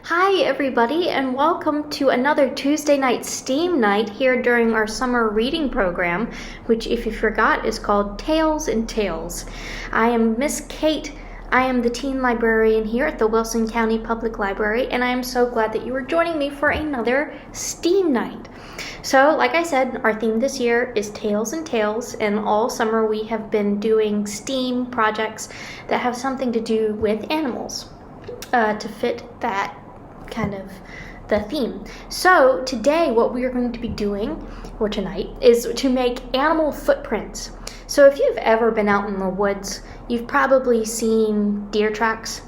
Hi everybody, and welcome to another Tuesday night STEAM night here during our summer reading program, which, if you forgot, is called Tales and Tales. I am Miss Kate. I am the teen librarian here at the Wilson County Public Library, and I am so glad that you are joining me for another STEAM night. So, like I said, our theme this year is Tales and Tales, and all summer we have been doing STEAM projects that have something to do with animals to fit that kind of the theme. So today what we are going to be doing, or tonight, is to make animal footprints. So if you've ever been out in the woods, you've probably seen deer tracks.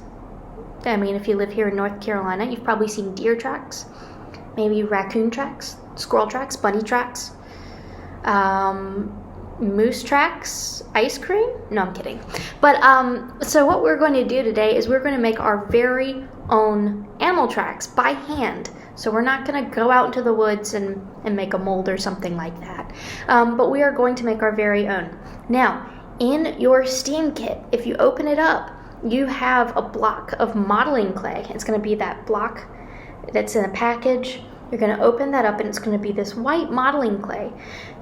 I mean, if you live here in North Carolina, you've probably seen deer tracks, maybe raccoon tracks, squirrel tracks, bunny tracks, moose tracks, ice cream? No, I'm kidding. But so what we're going to do today is we're going to make our very own animal tracks by hand. So we're not going to go out into the woods and make a mold or something like that. But we are going to make our very own. Now, in your STEAM kit, if you open it up, you have a block of modeling clay. It's going to be that block that's in a package. You're going to open that up and it's going to be this white modeling clay.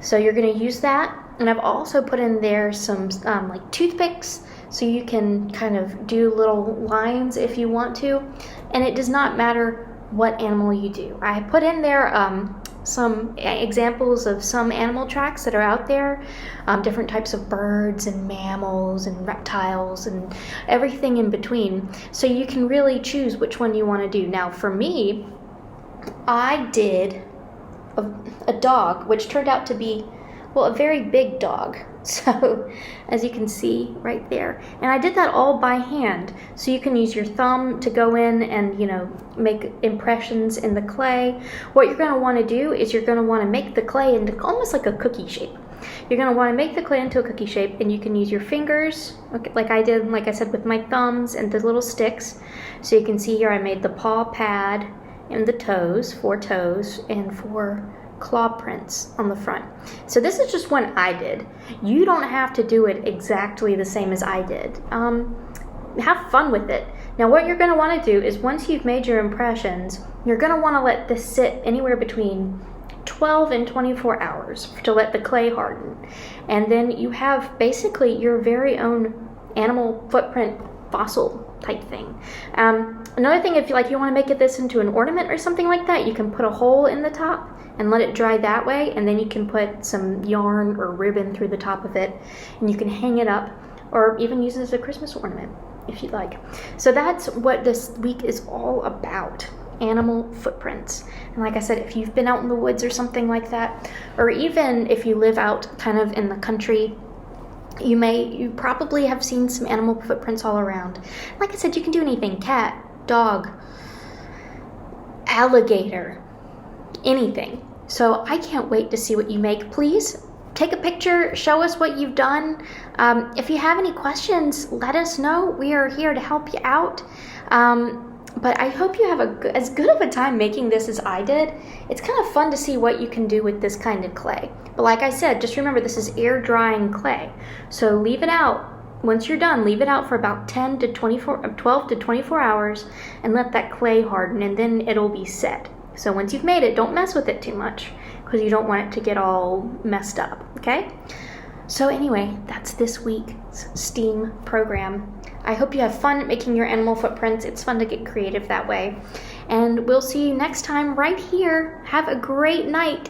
So you're going to use that. And I've also put in there some like toothpicks so you can kind of do little lines if you want to. And it does not matter what animal you do. I put in there some examples of some animal tracks that are out there, different types of birds and mammals and reptiles and everything in between. So you can really choose which one you want to do. Now for me, I did a dog, which turned out to be, well, a very big dog. So, as you can see right there. And I did that all by hand. So you can use your thumb to go in and, make impressions in the clay. What you're going to want to do is you're going to want to make the clay into almost like a cookie shape. You're going to want to make the clay into a cookie shape, and you can use your fingers, okay, like I did, like I said, with my thumbs and the little sticks. So you can see here I made the paw pad and the toes, 4 toes, and 4 claw prints on the front. So this is just one I did. You don't have to do it exactly the same as I did. Have fun with it. Now what you're going to want to do is once you've made your impressions, you're going to want to let this sit anywhere between 12 and 24 hours to let the clay harden. And then you have basically your very own animal footprint fossil type thing. Another thing, if you want to make this into an ornament or something like that, you can put a hole in the top and let it dry that way, and then you can put some yarn or ribbon through the top of it, and you can hang it up or even use it as a Christmas ornament if you'd like. So that's what this week is all about, animal footprints. And like I said, if you've been out in the woods or something like that, or even if you live out kind of in the country, you probably have seen some animal footprints all around. Like I said, you can do anything: cat, dog, alligator, anything. So I can't wait to see what you make. Please take a picture, show us what you've done. If you have any questions, let us know. We are here to help you out. But I hope you have as good of a time making this as I did. It's kind of fun to see what you can do with this kind of clay. But like I said, just remember this is air drying clay. So leave it out. Once you're done, leave it out for about 12 to 24 hours and let that clay harden, and then it'll be set. So once you've made it, don't mess with it too much because you don't want it to get all messed up, okay? So anyway, that's this week's STEAM program. I hope you have fun making your animal footprints. It's fun to get creative that way. And we'll see you next time right here. Have a great night.